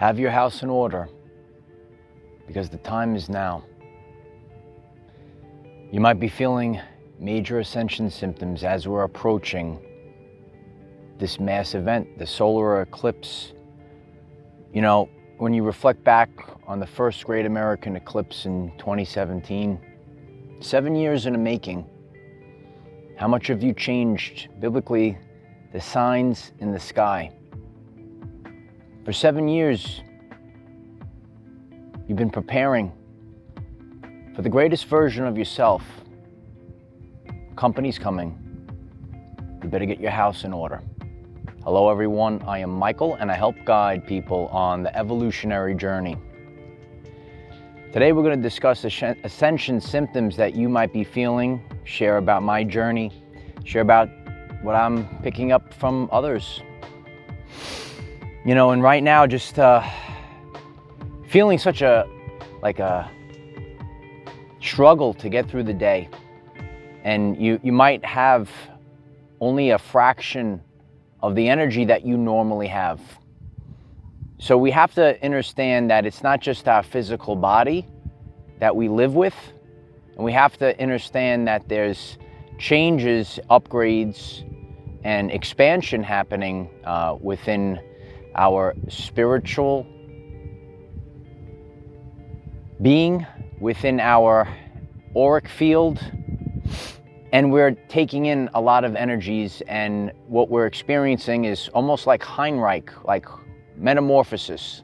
Have your house in order, because the time is now. You might be feeling major ascension symptoms as we're approaching this mass event, the solar eclipse. You know, when you reflect back on the first great American eclipse in 2017, 7 years in the making, how much have you changed biblically, the signs in the sky? For 7 years, you've been preparing for the greatest version of yourself. Company's coming. You better get your house in order. Hello everyone, I am Michael and I help guide people on the evolutionary journey. Today we're going to discuss ascension symptoms that you might be feeling, share about my journey, share about what I'm picking up from others. You know, and right now just feeling such a struggle to get through the day. And you might have only a fraction of the energy that you normally have. So we have to understand that it's not just our physical body that we live with, and we have to understand that there's changes, upgrades, and expansion happening within our spiritual being, within our auric field, and we're taking in a lot of energies, and what we're experiencing is almost like Heinrich, like Metamorphosis.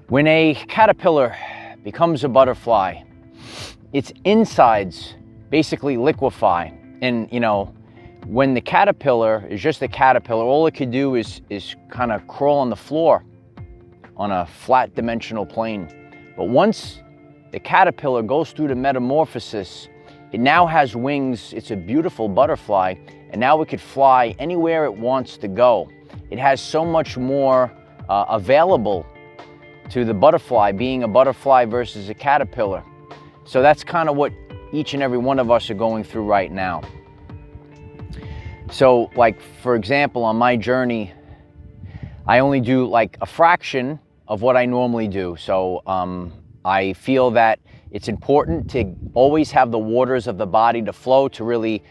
When a caterpillar becomes a butterfly, its insides basically liquefy, and you know, when the caterpillar is just a caterpillar, all it could do is kind of crawl on the floor on a flat dimensional plane. But once the caterpillar goes through the metamorphosis, it now has wings. It's a beautiful butterfly, and now it could fly anywhere it wants to go. It has so much more available to the butterfly, being a butterfly versus a caterpillar. So that's kind of what each and every one of us are going through right now. So like, for example, on my journey, I only do like a fraction of what I normally do. So I feel that it's important to always have the waters of the body to flow, to really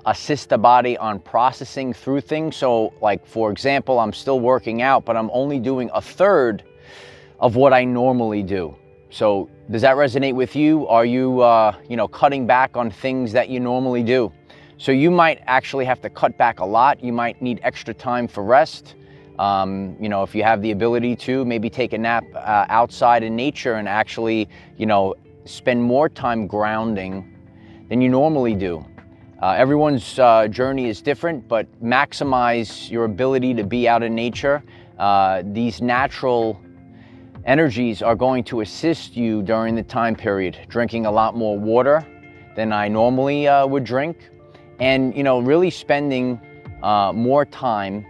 assist the body on processing through things. So like, for example, I'm still working out, but I'm only doing a third of what I normally do. So does that resonate with you? Are you, you know, cutting back on things that you normally do? So you might actually have to cut back a lot. You might need extra time for rest. You know, if you have the ability to, maybe take a nap outside in nature and actually, you know, spend more time grounding than you normally do. Everyone's journey is different, but maximize your ability to be out in nature. These natural energies are going to assist you during the time period, drinking a lot more water than I normally would drink. And, you know, really spending more time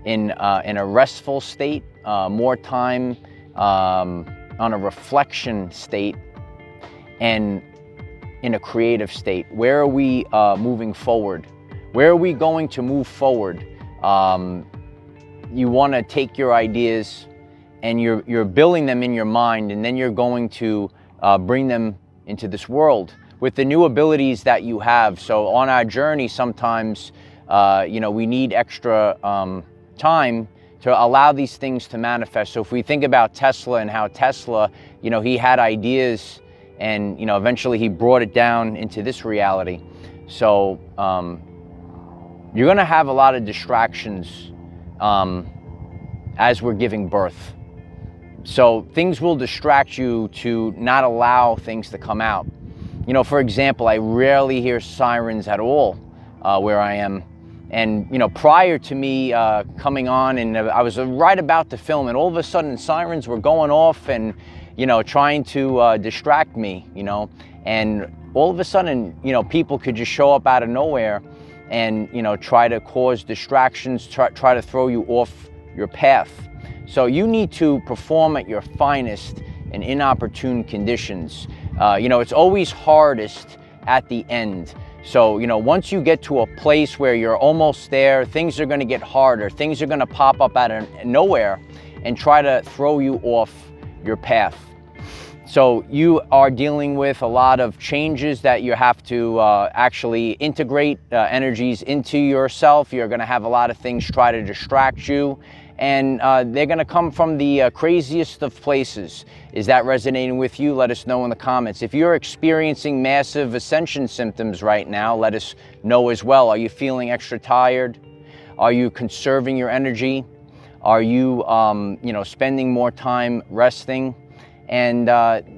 in a restful state, more time on a reflection state, and in a creative state. Where are we moving forward? Where are we going to move forward? You want to take your ideas and you're building them in your mind, and then you're going to bring them into this world with the new abilities that you have. So on our journey, sometimes, you know, we need extra time to allow these things to manifest. So if we think about Tesla and how Tesla, you know, he had ideas and, you know, eventually he brought it down into this reality. So you're going to have a lot of distractions as we're giving birth. So things will distract you to not allow things to come out. You know, for example, I rarely hear sirens at all where I am. And, you know, prior to me coming on, and I was right about to film, and all of a sudden sirens were going off and, you know, trying to distract me, you know. And all of a sudden, you know, people could just show up out of nowhere and, you know, try to cause distractions, try to throw you off your path. So you need to perform at your finest in inopportune conditions. You know, it's always hardest at the end. So, you know, once you get to a place where you're almost there, things are going to get harder. Things are going to pop up out of nowhere. and try to throw you off your path. So you are dealing with a lot of changes that you have to actually integrate energies into yourself. You're going to have a lot of things try to distract you, and they're going to come from the craziest of places. Is that resonating with you? Let us know in the comments. If you're experiencing massive ascension symptoms right now, let us know as well. Are you feeling extra tired? Are you conserving your energy? Are you, spending more time resting? And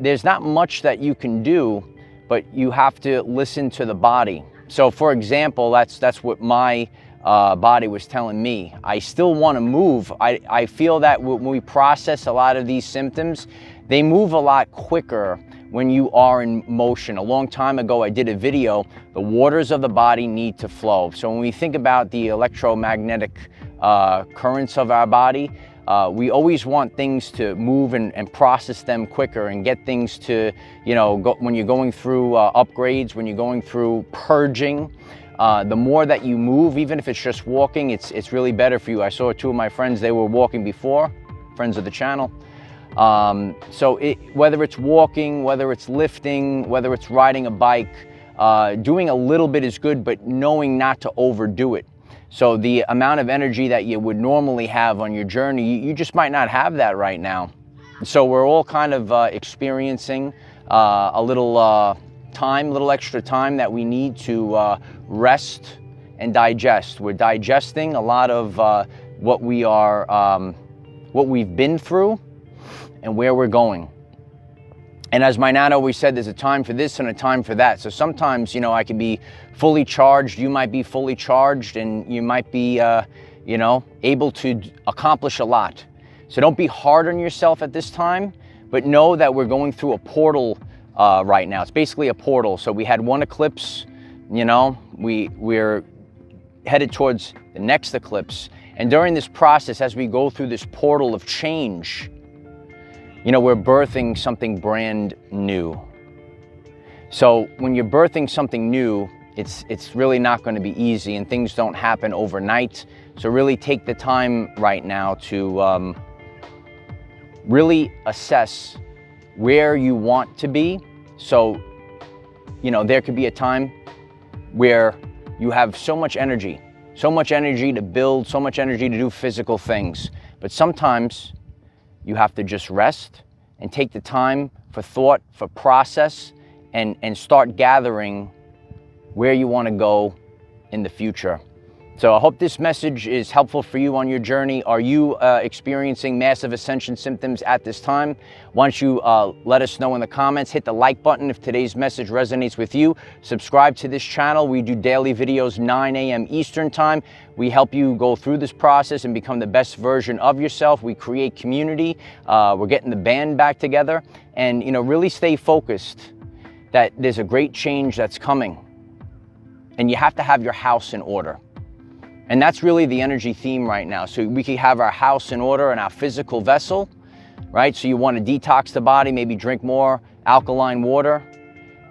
there's not much that you can do, but you have to listen to the body. So for example, that's what my body was telling me. I still want to move. I feel that when we process a lot of these symptoms, they move a lot quicker when you are in motion. A long time ago, I did a video, the waters of the body need to flow. So when we think about the electromagnetic currents of our body, we always want things to move and process them quicker and get things to, when you're going through upgrades, when you're going through purging, the more that you move, even if it's just walking, it's really better for you. I saw two of my friends, they were walking before, friends of the channel. So whether it's walking, whether it's lifting, whether it's riding a bike, doing a little bit is good, but knowing not to overdo it. So the amount of energy that you would normally have on your journey, you just might not have that right now. So we're all kind of experiencing a little extra time that we need to rest and digest. We're digesting a lot of what we've been through and where we're going. And as my Nana always said, there's a time for this and a time for that. So sometimes, I can be fully charged, you might be fully charged, and you might be, able to accomplish a lot. So don't be hard on yourself at this time, but know that we're going through a portal right now. It's basically a portal. So we had one eclipse, we're headed towards the next eclipse. And during this process, as we go through this portal of change, we're birthing something brand new. So when you're birthing something new, it's really not going to be easy, and things don't happen overnight. So really take the time right now to really assess where you want to be. So, there could be a time where you have so much energy to build, so much energy to do physical things. But sometimes you have to just rest and take the time for thought, for process, and start gathering where you want to go in the future. So I hope this message is helpful for you on your journey. Are you experiencing massive ascension symptoms at this time? Why don't you let us know in the comments. Hit the like button if today's message resonates with you. Subscribe to this channel. We do daily videos 9 a.m. Eastern time. We help you go through this process and become the best version of yourself. We create community. We're getting the band back together, and really stay focused that there's a great change that's coming, and you have to have your house in order. And that's really the energy theme right now. So we can have our house in order and our physical vessel, right? So you want to detox the body, maybe drink more alkaline water.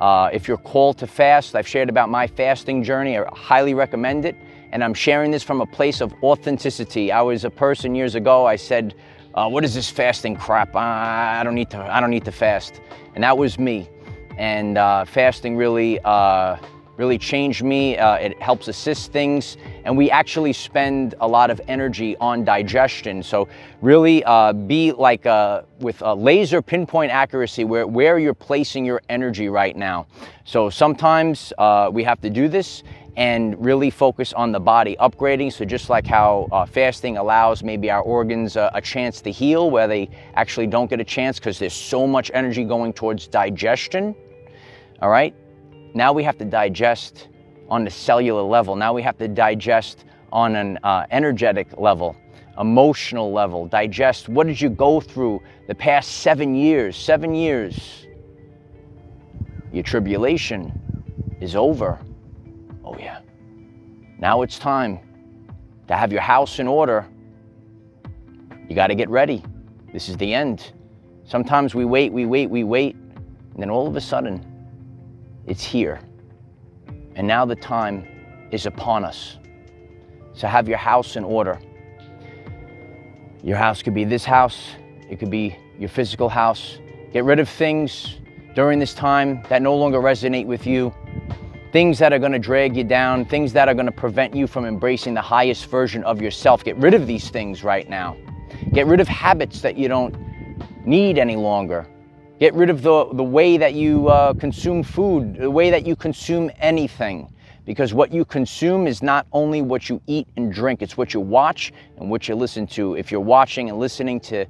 If you're called to fast, I've shared about my fasting journey. I highly recommend it. And I'm sharing this from a place of authenticity. I was a person years ago, I said, what is this fasting crap? I don't need to fast. And that was me. And fasting really changed me. It helps assist things, and we actually spend a lot of energy on digestion. So really be like with a laser pinpoint accuracy where you're placing your energy right now. So sometimes we have to do this and really focus on the body upgrading. So just like how fasting allows maybe our organs a chance to heal where they actually don't get a chance because there's so much energy going towards digestion. All right. Now we have to digest on the cellular level. Now we have to digest on an energetic level, emotional level. Digest, what did you go through the past 7 years? 7 years. Your tribulation is over. Oh yeah. Now it's time to have your house in order. You got to get ready. This is the end. Sometimes we wait, and then all of a sudden, it's here. And now the time is upon us. So have your house in order. Your house could be this house. It could be your physical house. Get rid of things during this time that no longer resonate with you. Things that are going to drag you down, things that are going to prevent you from embracing the highest version of yourself. Get rid of these things right now. Get rid of habits that you don't need any longer. Get rid of the way that you consume food, the way that you consume anything. Because what you consume is not only what you eat and drink, it's what you watch and what you listen to. If you're watching and listening to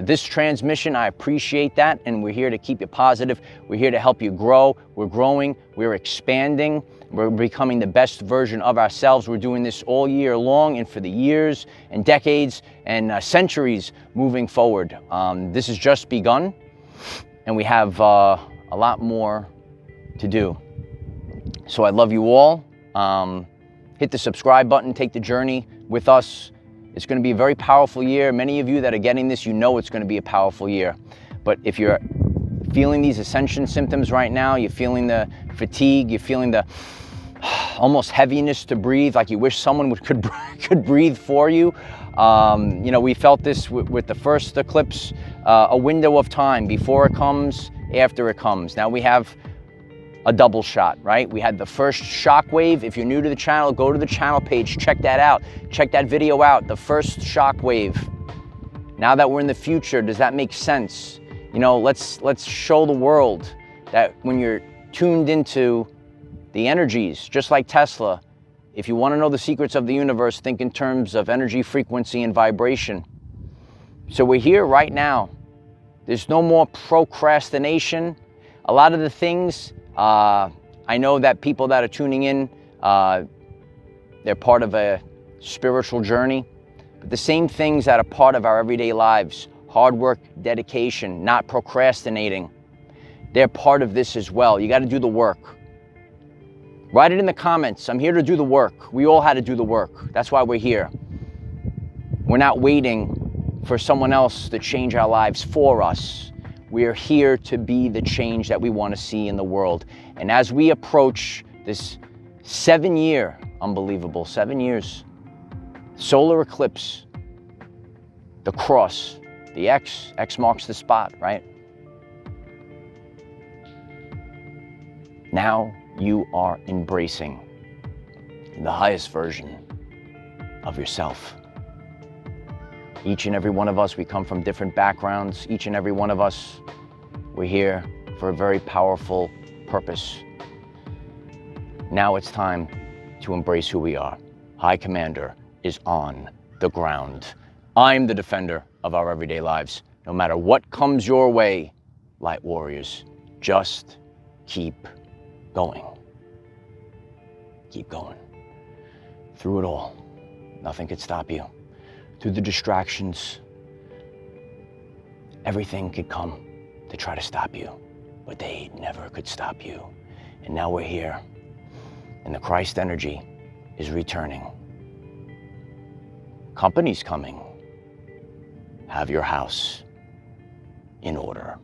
this transmission, I appreciate that, and we're here to keep you positive. We're here to help you grow. We're growing, we're expanding, we're becoming the best version of ourselves. We're doing this all year long and for the years and decades and centuries moving forward. This has just begun, and we have a lot more to do. So I love you all. Hit the subscribe button, take the journey with us. It's going to be a very powerful year. Many of you that are getting this, you know it's going to be a powerful year. But if you're feeling these ascension symptoms right now, you're feeling the fatigue, you're feeling the almost heaviness to breathe, like you wish someone could breathe for you. You know, we felt this with the first eclipse, a window of time before it comes, after it comes. Now we have a double shot, right? We had the first shockwave. If you're new to the channel, go to the channel page, check that out. Check that video out, the first shockwave. Now that we're in the future, does that make sense? You know, let's show the world that when you're tuned into the energies, just like Tesla, if you want to know the secrets of the universe, think in terms of energy, frequency, and vibration. So we're here right now. There's no more procrastination. A lot of the things, I know that people that are tuning in, they're part of a spiritual journey, but the same things that are part of our everyday lives, hard work, dedication, not procrastinating, they're part of this as well. You got to do the work. Write it in the comments. I'm here to do the work. We all had to do the work. That's why we're here. We're not waiting for someone else to change our lives for us. We're here to be the change that we want to see in the world. And as we approach this 7-year, unbelievable, 7 years, solar eclipse, the cross, the X marks the spot, right? Now you are embracing the highest version of yourself. Each and every one of us, we come from different backgrounds. Each and every one of us, we're here for a very powerful purpose. Now it's time to embrace who we are. High Commander is on the ground. I'm the defender of our everyday lives. No matter what comes your way, Light Warriors, just keep going. Keep going. Through it all, nothing could stop you. Through the distractions, everything could come to try to stop you, but they never could stop you. And now we're here, and the Christ energy is returning. Company's coming. Have your house in order.